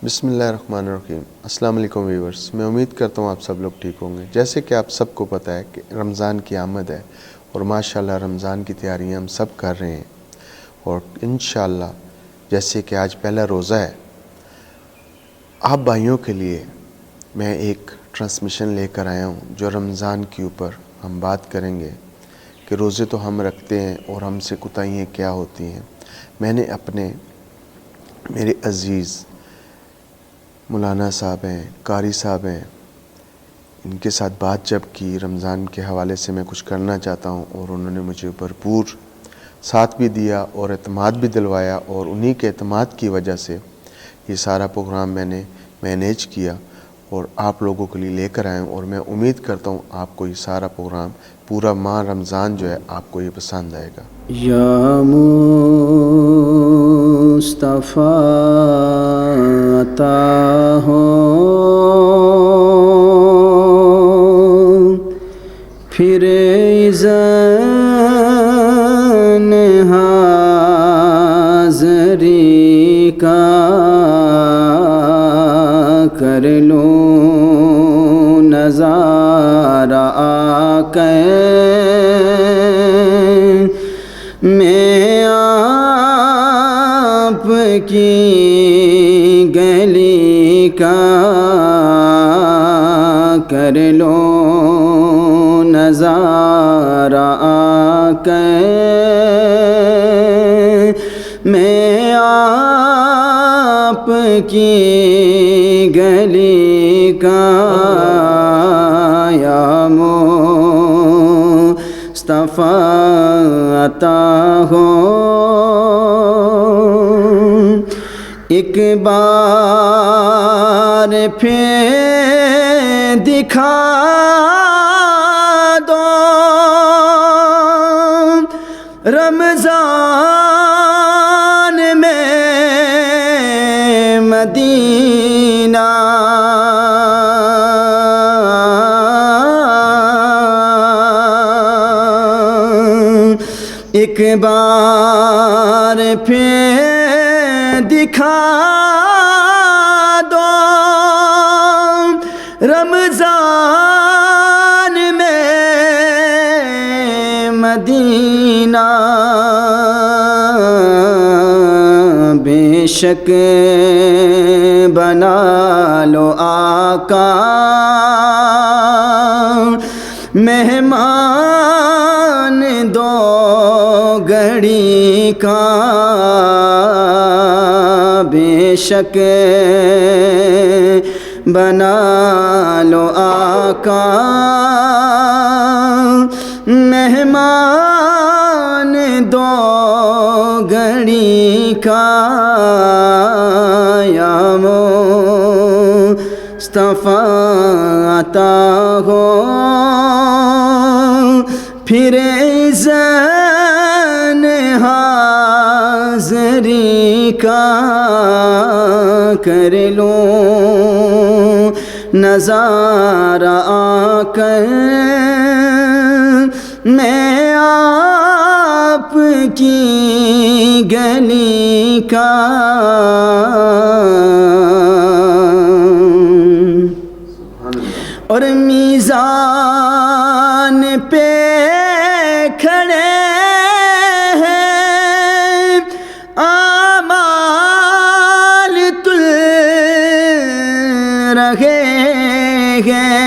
بسم اللہ الرحمن الرحیم۔ السلام علیکم ویورز، میں امید کرتا ہوں آپ سب لوگ ٹھیک ہوں گے۔ جیسے کہ آپ سب کو پتہ ہے کہ رمضان کی آمد ہے اور ماشاءاللہ رمضان کی تیاریاں ہم سب کر رہے ہیں، اور انشاءاللہ جیسے کہ آج پہلا روزہ ہے، آپ بھائیوں کے لیے میں ایک ٹرانسمیشن لے کر آیا ہوں جو رمضان کے اوپر ہم بات کریں گے کہ روزے تو ہم رکھتے ہیں اور ہم سے کوتاہیاں کیا ہوتی ہیں۔ میں نے میرے عزیز مولانا صاحب ہیں، قاری صاحب ہیں، ان کے ساتھ بات جب کی رمضان کے حوالے سے میں کچھ کرنا چاہتا ہوں، اور انہوں نے مجھے بھرپور ساتھ بھی دیا اور اعتماد بھی دلوایا، اور انہی کے اعتماد کی وجہ سے یہ سارا پروگرام میں نے مینیج کیا اور آپ لوگوں کے لیے لے کر آیا ہوں، اور میں امید کرتا ہوں آپ کو یہ سارا پروگرام پورا ماہ رمضان جو ہے آپ کو یہ پسند آئے گا۔ یا مصطفیٰ عطا ہو پھر اذن حاضری کا کر لوں نظارہ آقا میں آپ کی گلی کا کر لوں نظارہ آقا میں آپ کی گلی کا یا مصطفیٰ عطا ہو ایک بار پھر دکھا دو رمضان میں مدینہ ایک بار پھر دکھا دو رمضان میں مدینہ بے شک بنا لو آقا مہمان دو گھڑی کا بے شک بنا لو آقا مہمان دو گھڑی کا یا مصطفیٰ عطا ہو پھر اذن حاضری کا کر لوں نظارہ آقا میں آپ کی گلی کا اور میزان پہ کھڑے ہیں اعمال تل رہے ہیں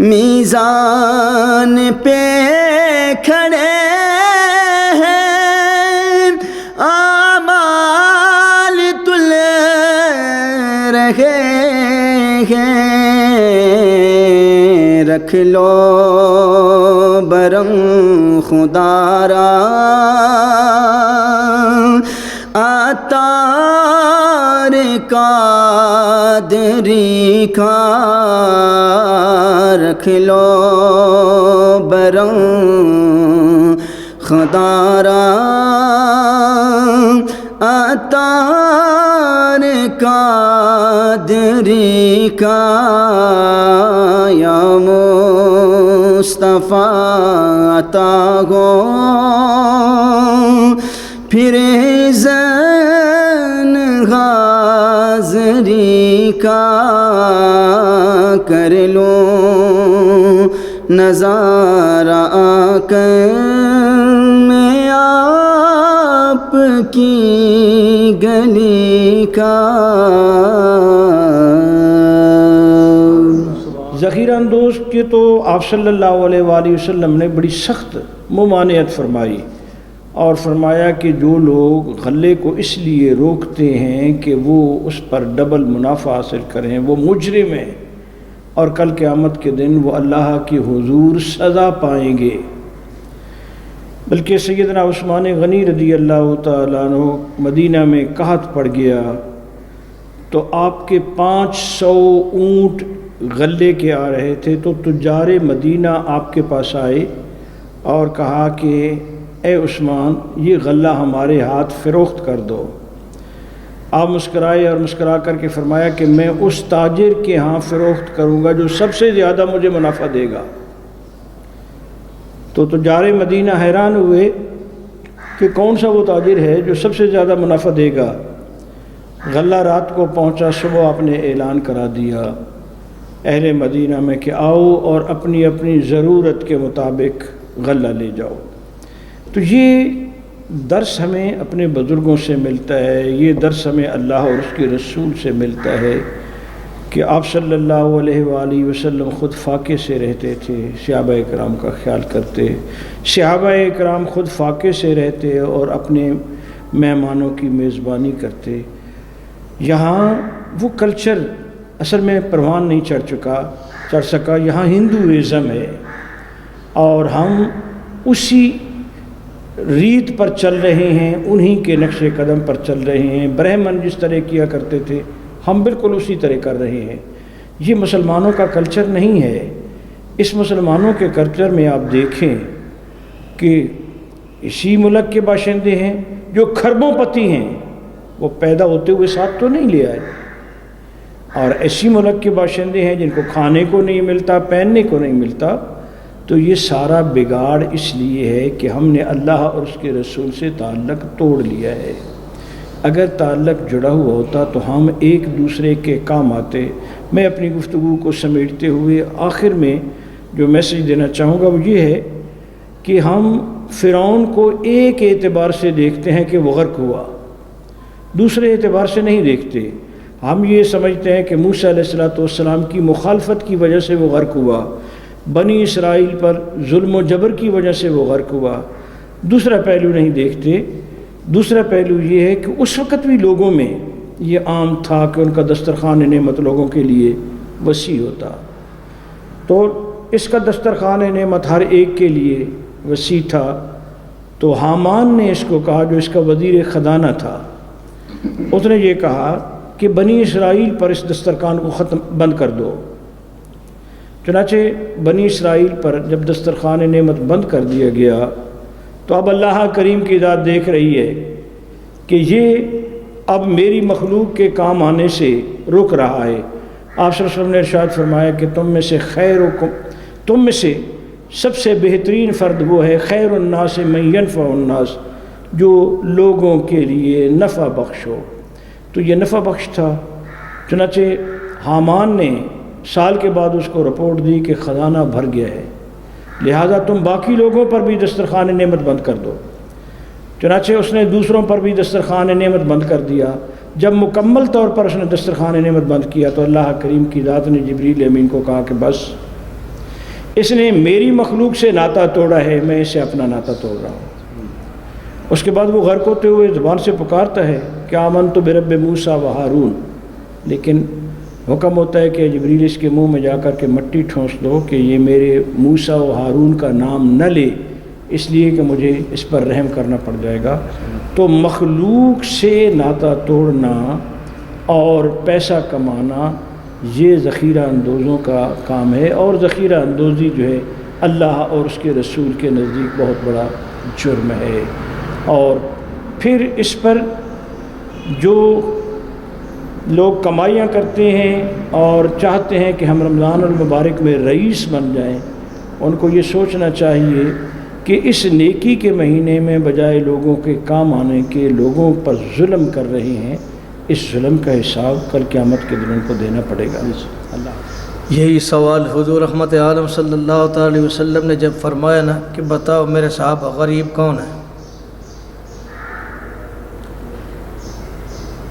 میزان پہ کھڑے ہیں اعمال تل رہے ہیں رکھ لو برم خدا را عطار قادری کا رکھ لو برم خدا را عطار قادری کا یا مصطفیٰ عطا ہو پھر زین غازری کا کر لو نظارہ آ کر میں آپ کی گلی کا۔ ذخیرہ اندوز کے تو آپ صلی اللہ علیہ وآلہ وسلم نے بڑی سخت ممانعت فرمائی اور فرمایا کہ جو لوگ غلے کو اس لیے روکتے ہیں کہ وہ اس پر ڈبل منافع حاصل کریں وہ مجرم ہیں اور کل قیامت کے دن وہ اللہ کے حضور سزا پائیں گے۔ بلکہ سیدنا عثمان غنی رضی اللہ تعالیٰ عنہ مدینہ میں قحط پڑ گیا تو آپ کے 500 اونٹ غلے کے آ رہے تھے، تو تجار مدینہ آپ کے پاس آئے اور کہا کہ اے عثمان یہ غلہ ہمارے ہاتھ فروخت کر دو۔ آپ مسکرائے اور مسکرا کر کے فرمایا کہ میں اس تاجر کے ہاں فروخت کروں گا جو سب سے زیادہ مجھے منافع دے گا۔ تو تجار مدینہ حیران ہوئے کہ کون سا وہ تاجر ہے جو سب سے زیادہ منافع دے گا۔ غلہ رات کو پہنچا، صبح آپ نے اعلان کرا دیا اہل مدینہ میں کہ آؤ اور اپنی اپنی ضرورت کے مطابق غلہ لے جاؤ۔ تو یہ درس ہمیں اپنے بزرگوں سے ملتا ہے، یہ درس ہمیں اللہ اور اس کے رسول سے ملتا ہے کہ آپ صلی اللہ علیہ وآلہ وسلم خود فاقے سے رہتے تھے، صحابہ اکرام کا خیال کرتے، صحابہ اکرام خود فاقے سے رہتے اور اپنے مہمانوں کی میزبانی کرتے۔ یہاں وہ کلچر اصل میں پروان نہیں چڑھ سکا، یہاں ہندوازم ہے اور ہم اسی ریت پر چل رہے ہیں، انہی کے نقش قدم پر چل رہے ہیں۔ برہمن جس طرح کیا کرتے تھے ہم بالکل اسی طرح کر رہے ہیں۔ یہ مسلمانوں کا کلچر نہیں ہے۔ اس مسلمانوں کے کلچر میں آپ دیکھیں کہ اسی ملک کے باشندے ہیں جو کھربوں پتی ہیں، وہ پیدا ہوتے ہوئے ساتھ تو نہیں لے آئے، اور ایسی ملک کے باشندے ہیں جن کو کھانے کو نہیں ملتا، پہننے کو نہیں ملتا۔ تو یہ سارا بگاڑ اس لیے ہے کہ ہم نے اللہ اور اس کے رسول سے تعلق توڑ لیا ہے۔ اگر تعلق جڑا ہوا ہوتا تو ہم ایک دوسرے کے کام آتے۔ میں اپنی گفتگو کو سمیٹتے ہوئے آخر میں جو میسج دینا چاہوں گا وہ یہ ہے کہ ہم فرعون کو ایک اعتبار سے دیکھتے ہیں کہ وہ غرق ہوا، دوسرے اعتبار سے نہیں دیکھتے۔ ہم یہ سمجھتے ہیں کہ موسیٰ علیہ السلام کی مخالفت کی وجہ سے وہ غرق ہوا، بنی اسرائیل پر ظلم و جبر کی وجہ سے وہ غرق ہوا۔ دوسرا پہلو نہیں دیکھتے۔ دوسرا پہلو یہ ہے کہ اس وقت بھی لوگوں میں یہ عام تھا کہ ان کا دسترخوان نعمت لوگوں کے لیے وسیع ہوتا، تو اس کا دسترخوان نعمت ہر ایک کے لیے وسیع تھا۔ تو حامان نے اس کو کہا جو اس کا وزیر خزانہ تھا، اس نے یہ کہا کہ بنی اسرائیل پر اس دسترخوان کو بند کر دو۔ چنانچہ بنی اسرائیل پر جب دسترخوان نعمت بند کر دیا گیا تو اب اللہ کریم کی ذات دیکھ رہی ہے کہ یہ اب میری مخلوق کے کام آنے سے رک رہا ہے۔ آپ صلی اللہ علیہ وسلم نے ارشاد فرمایا کہ تم میں سے سب سے بہترین فرد وہ ہے خیر الناس من ینفع الناس، جو لوگوں کے لیے نفع بخش ہو۔ تو یہ نفع بخش تھا۔ چنانچہ حامان نے سال کے بعد اس کو رپورٹ دی کہ خزانہ بھر گیا ہے، لہٰذا تم باقی لوگوں پر بھی دسترخوان نعمت بند کر دو۔ چنانچہ اس نے دوسروں پر بھی دسترخوان نعمت بند کر دیا۔ جب مکمل طور پر اس نے دسترخوان نعمت بند کیا تو اللہ کریم کی ذات نے جبریل امین کو کہا کہ بس اس نے میری مخلوق سے ناطہ توڑا ہے، میں اسے اپنا ناطہ توڑ رہا ہوں۔ اس کے بعد وہ غرق ہوتے ہوئے زبان سے پکارتا ہے کہ آمنت برب موسیٰ و ہارون، لیکن حکم ہوتا ہے کہ جبریل اس کے منہ میں جا کر کے مٹی ٹھونس دو کہ یہ میرے موسیٰ و ہارون کا نام نہ لے، اس لیے کہ مجھے اس پر رحم کرنا پڑ جائے گا۔ تو مخلوق سے ناطہ توڑنا اور پیسہ کمانا یہ ذخیرہ اندوزوں کا کام ہے، اور ذخیرہ اندوزی جو ہے اللہ اور اس کے رسول کے نزدیک بہت بڑا جرم ہے۔ اور پھر اس پر جو لوگ کمائیاں کرتے ہیں اور چاہتے ہیں کہ ہم رمضان المبارک میں رئیس بن جائیں، ان کو یہ سوچنا چاہیے کہ اس نیکی کے مہینے میں بجائے لوگوں کے کام آنے کے لوگوں پر ظلم کر رہے ہیں، اس ظلم کا حساب کل قیامت کے دن ان کو دینا پڑے گا۔ اللہ یہی سوال حضور رحمت عالم صلی اللہ تعالی علیہ وسلم نے جب فرمایا نا کہ بتاؤ میرے صحابہ غریب کون ہے،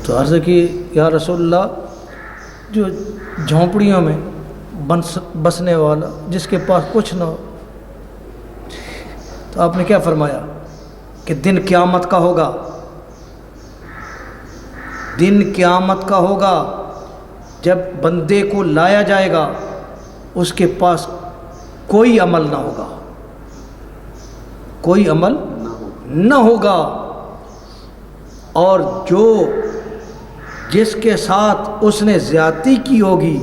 تو عرض کی یا رسول اللہ جو جھونپڑیوں میں بسنے والا، جس کے پاس کچھ نہ ہو۔ تو آپ نے کیا فرمایا کہ دن قیامت کا ہوگا، دن قیامت کا ہوگا جب بندے کو لایا جائے گا اس کے پاس کوئی عمل نہ ہوگا، کوئی عمل نہ ہوگا، اور جس کے ساتھ اس نے زیادتی کی ہوگی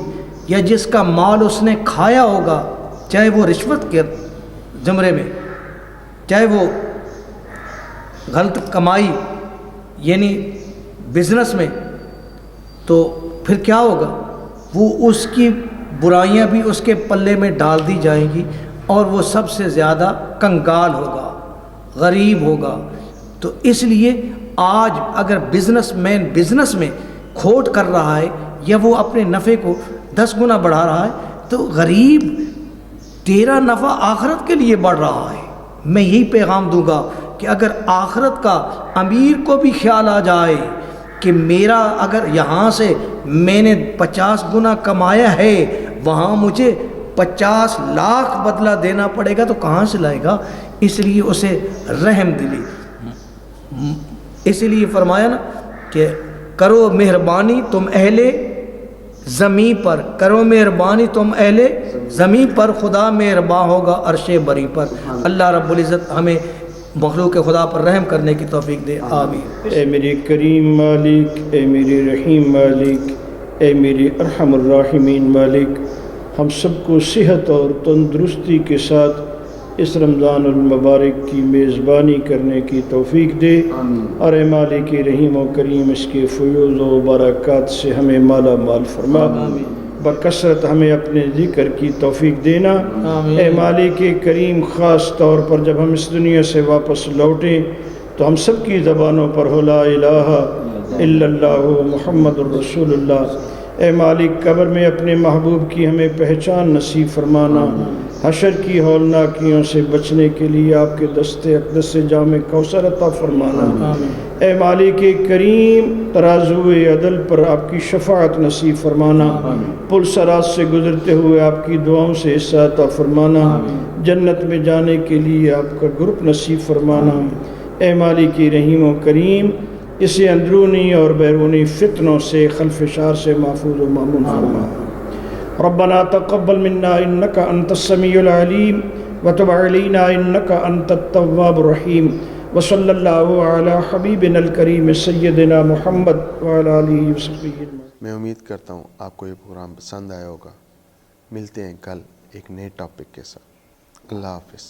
یا جس کا مال اس نے کھایا ہوگا، چاہے وہ رشوت کے زمرے میں، چاہے وہ غلط کمائی یعنی بزنس میں، تو پھر کیا ہوگا، وہ اس کی برائیاں بھی اس کے پلے میں ڈال دی جائیں گی اور وہ سب سے زیادہ کنگال ہوگا، غریب ہوگا۔ تو اس لیے آج اگر بزنس مین بزنس میں کھوٹ کر رہا ہے یا وہ اپنے نفع کو 10 گنا بڑھا رہا ہے، تو غریب تیرا نفع آخرت کے لیے بڑھ رہا ہے۔ میں یہی پیغام دوں گا کہ اگر آخرت کا امیر کو بھی خیال آ جائے کہ میرا اگر یہاں سے میں نے 50 گنا کمایا ہے، وہاں مجھے 50 لاکھ بدلہ دینا پڑے گا، تو کہاں سے لائے گا؟ اس لیے اسے رحم دلی، اسی لیے فرمایا نا کہ کرو مہربانی تم اہل زمین پر، کرو مہربانی تم اہل زمین پر، خدا مہربان ہوگا عرش بری پر۔ اللہ رب العزت ہمیں مخلوق خدا پر رحم کرنے کی توفیق دے، آمین۔ اے میرے کریم مالک، اے میرے رحیم مالک، اے میرے ارحم الراحمین مالک، ہم سب کو صحت اور تندرستی کے ساتھ اس رمضان المبارک کی میزبانی کرنے کی توفیق دے، اور اے مالک رحیم و کریم اس کے فیوض و برکات سے ہمیں مالا مال فرما، بکثرت ہمیں اپنے ذکر کی توفیق دینا۔ اے مالک کریم خاص طور پر جب ہم اس دنیا سے واپس لوٹیں تو ہم سب کی زبانوں پر ہو لا الہ الا اللہ محمد الرسول اللہ۔ اے مالک قبر میں اپنے محبوب کی ہمیں پہچان نصیب فرمانا، حشر کی ہولناکیوں سے بچنے کے لیے آپ کے دستے اقدس سے جام کوثر عطا فرمانا۔ اے مالک کریم ترازو عدل پر آپ کی شفاعت نصیب فرمانا، پل صراط سے گزرتے ہوئے آپ کی دعاؤں سے حصہ عطا فرمانا، جنت میں جانے کے لیے آپ کا گروپ نصیب فرمانا۔ اے مالک رحیم و کریم اسے اندرونی اور بیرونی فتنوں سے خلفشار سے محفوظ و مامون فرما۔ ربنا تقبل منا انك انت السميع العليم وتب علينا انك انت التواب الرحيم وصلى الله على حبيبنا الكريم سيدنا محمد وعلى اله وصحبه اجمعين۔ میں امید کرتا ہوں آپ کو یہ پروگرام پسند آیا ہوگا۔ ملتے ہیں کل ایک نئے ٹاپک کے ساتھ۔ اللہ حافظ۔